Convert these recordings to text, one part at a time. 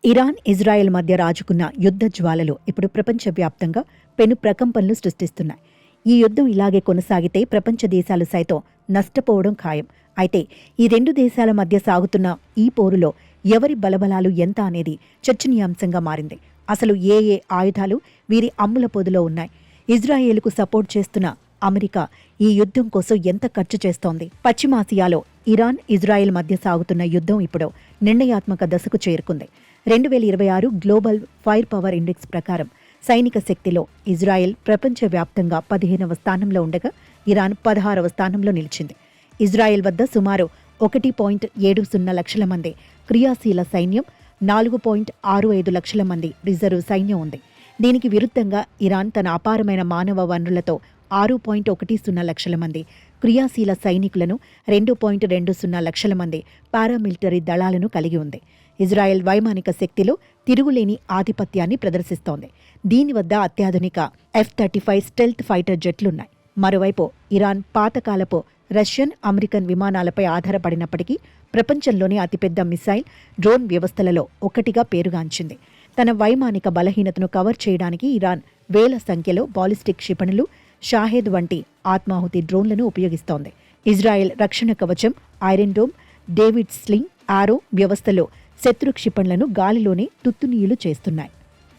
Iran, Israel మధ్య రాజుకున్న యుద్ధ జ్వాలలు ఇప్పుడు ప్రపంచవ్యాప్తంగా పెను ప్రకంపనలు సృష్టిస్తున్నాయి. ఈ యుద్ధం ఇలాగే కొనసాగితే ప్రపంచ దేశాలు సైతం నష్టపోవడం ఖాయం. అయితే ఈ రెండు దేశాల మధ్య సాగుతున్న ఈ పోరులో ఎవరి బలబలాలు ఎంత అనేది చర్చనీయాంశంగా మారింది. అసలు ఏ ఆయుధాలు వీరి అమ్ముల పొదిలో ఉన్నాయి? ఇజ్రాయేలుకు సపోర్ట్ చేస్తున్న అమెరికా ఈ యుద్ధం కోసం ఎంత ఖర్చు చేస్తోంది? పశ్చిమాసియాలో ఇరాన్, ఇజ్రాయెల్ మధ్య సాగుతున్న యుద్ధం ఇప్పుడు నిర్ణయాత్మక దశకు చేరుకుంది. 2026 గ్లోబల్ ఫైర్ పవర్ ఇండెక్స్ ప్రకారం సైనిక శక్తిలో ఇజ్రాయెల్ ప్రపంచవ్యాప్తంగా 15వ స్థానంలో ఉండగా ఇరాన్ 16వ స్థానంలో నిలిచింది. ఇజ్రాయెల్ వద్ద సుమారు 1.70 లక్షల మంది క్రియాశీల సైన్యం, 4.65 లక్షల మంది రిజర్వ్ సైన్యం ఉంది. దీనికి విరుద్ధంగా ఇరాన్ తన అపారమైన మానవ వనరులతో 6.10 లక్షల మంది క్రియాశీల సైనికులను, 2.20 లక్షల మంది పారామిలిటరీ దళాలను కలిగి ఉంది. ఇజ్రాయెల్ వైమానిక శక్తిలో తిరుగులేని ఆధిపత్యాన్ని ప్రదర్శిస్తోంది. దీని వద్ద అత్యాధునిక F-35 స్టెల్త్ ఫైటర్ జెట్లున్నాయి. మరోవైపు ఇరాన్ పాతకాలపు రష్యన్, అమెరికన్ విమానాలపై ఆధారపడినప్పటికీ ప్రపంచంలోని అతిపెద్ద మిసైల్, డ్రోన్ వ్యవస్థలలో ఒకటిగా పేరుగాంచింది. తన వైమానిక బలహీనతను కవర్ చేయడానికి ఇరాన్ వేల సంఖ్యలో బాలిస్టిక్ క్షిపణులు, షాహెద్ వంటి ఆత్మాహుతి డ్రోన్లను ఉపయోగిస్తోంది. ఇజ్రాయెల్ రక్షణ కవచం, ఐరన్ డోమ్, డేవిడ్ స్లింగ్, ఆరో వ్యవస్థలో శత్రు క్షిపణులను గాలిలోనే తుత్తునీయులు చేస్తున్నాయి.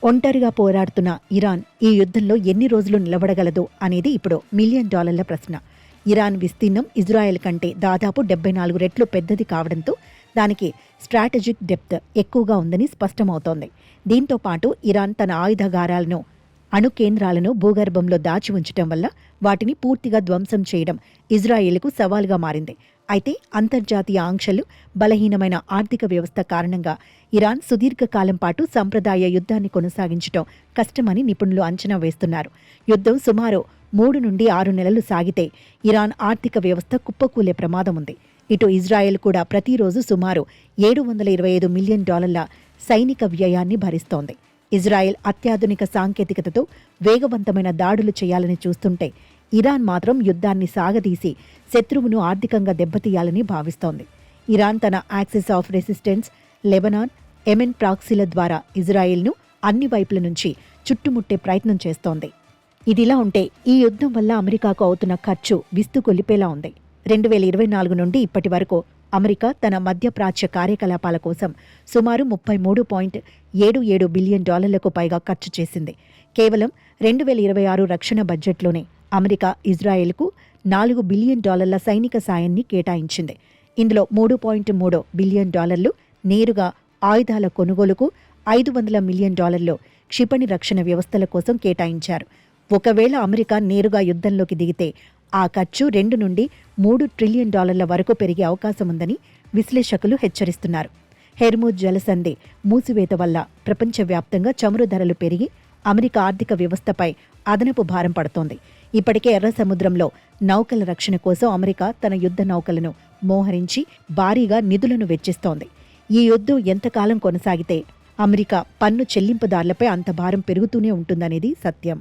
ఒంటరిగా పోరాడుతున్న ఇరాన్ ఈ యుద్ధంలో ఎన్ని రోజులు నిలబడగలదో అనేది ఇప్పుడు $1 మిలియన్ ప్రశ్న. ఇరాన్ విస్తీర్ణం ఇజ్రాయెల్ కంటే దాదాపు 74 రెట్లు పెద్దది కావడంతో దానికి స్ట్రాటజిక్ డెప్త్ ఎక్కువగా ఉందని స్పష్టమవుతోంది. దీంతో పాటు ఇరాన్ తన ఆయుధాగారాలను, అణు కేంద్రాలను భూగర్భంలో దాచి ఉంచడం వల్ల వాటిని పూర్తిగా ధ్వంసం చేయడం ఇజ్రాయెల్కు సవాల్గా మారింది. అయితే అంతర్జాతీయ ఆంక్షలు, బలహీనమైన ఆర్థిక వ్యవస్థ కారణంగా ఇరాన్ సుదీర్ఘకాలం పాటు సంప్రదాయ యుద్ధాన్ని కొనసాగించడం కష్టమని నిపుణులు అంచనా వేస్తున్నారు. యుద్ధం సుమారు 3 నుండి 6 నెలలు సాగితే ఇరాన్ ఆర్థిక వ్యవస్థ కుప్పకూలే ప్రమాదం ఉంది. ఇటు ఇజ్రాయెల్ కూడా ప్రతిరోజు సుమారు $725 మిలియన్ సైనిక వ్యయాన్ని భరిస్తోంది. ఇజ్రాయెల్ అత్యాధునిక సాంకేతికతతో వేగవంతమైన దాడులు చేయాలని చూస్తుంటే ఇరాన్ మాత్రం యుద్ధాన్ని సాగదీసి శత్రువును ఆర్థికంగా దెబ్బతీయాలని భావిస్తోంది. ఇరాన్ తన axis of resistance, Lebanon, Yemen ప్రాక్సీల ద్వారా ఇజ్రాయెల్ను అన్ని వైపుల నుంచి చుట్టుముట్టే ప్రయత్నం చేస్తోంది. ఇదిలా ఉంటే ఈ యుద్ధం వల్ల అమెరికాకు అవుతున్న ఖర్చు విస్తుకొలిపేలా ఉంది. 2024 నుండి ఇప్పటి వరకు అమెరికా తన మధ్యప్రాచ్య కార్యకలాపాల కోసం సుమారు $33.77 బిలియన్ పైగా ఖర్చు చేసింది. కేవలం 2026 రక్షణ బడ్జెట్లోనే అమెరికా ఇజ్రాయెల్కు $4 బిలియన్ సైనిక సాయాన్ని కేటాయించింది. ఇందులో $3.3 బిలియన్ నేరుగా ఆయుధాల కొనుగోలుకు, $500 మిలియన్ క్షిపణి రక్షణ వ్యవస్థల కోసం కేటాయించారు. ఒకవేళ అమెరికా నేరుగా యుద్ధంలోకి దిగితే ఆ ఖర్చు $2 నుండి $3 ట్రిలియన్ వరకు పెరిగే అవకాశముందని విశ్లేషకులు హెచ్చరిస్తున్నారు. హెర్ముజ్ జలసంధి మూసివేత వల్ల ప్రపంచవ్యాప్తంగా చమురు ధరలు పెరిగి అమెరికా ఆర్థిక వ్యవస్థపై అదనపు భారం పడుతోంది. ఇప్పటికే ఎర్ర సముద్రంలో నౌకల రక్షణ కోసం అమెరికా తన యుద్ధ నౌకలను మోహరించి భారీగా నిధులను వెచ్చిస్తోంది. ఈ యుద్ధం ఎంతకాలం కొనసాగితే అమెరికా పన్ను చెల్లింపుదారులపై అంత భారం పెరుగుతూనే ఉంటుందనేది సత్యం.